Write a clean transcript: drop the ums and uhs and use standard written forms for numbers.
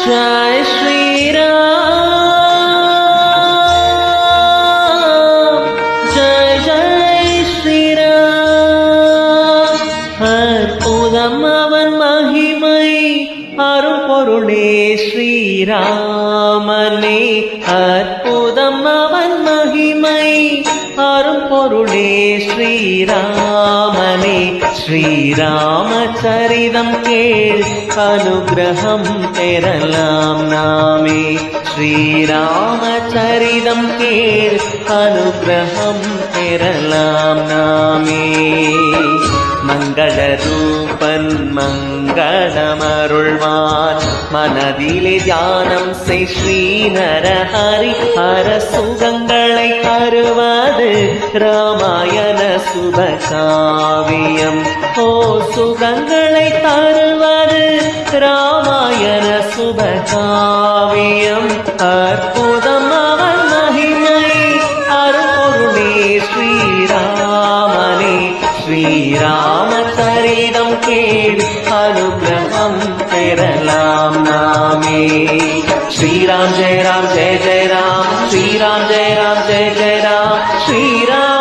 जय श्री राम जय जय श्री राम அற்புதம் அவன் மகிமை அரும்பொருளே ஸ்ரீராமனே அற்புதம் அவன் மகிமை அரும்பொருளே ஸ்ரீராமனே ஸ்ரீராமச்சரிதம் கேள் அனுகிரகம் பெறலாம் நாமே ஸ்ரீராமச்சரிதம் கேள் அனுகிரகம் பெறலாம் நாமே மங்களரூபன் மங்களமருள்வான் மனதிலே தியானம் செய் ஸ்ரீ நரஹரி ஹர சுகங்களை தருவது ராமாயண சுபகாவியம் ஓ சுகங்களை தருவது ராமாயண சுபகாவியம் அற்புதம் அவன் மகிமை அருள்பொருளே ஸ்ரீராமனே ஸ்ரீராமச்சரிதம் கேள் அனுகிரகம் பெறலாம் நாமே ஸ்ரீராம் ஜெய ராம் ஜெய ஜெய ராம் ஸ்ரீராம் ஜெய ராம் ஜெய ஜெய ராம் ஸ்ரீராம்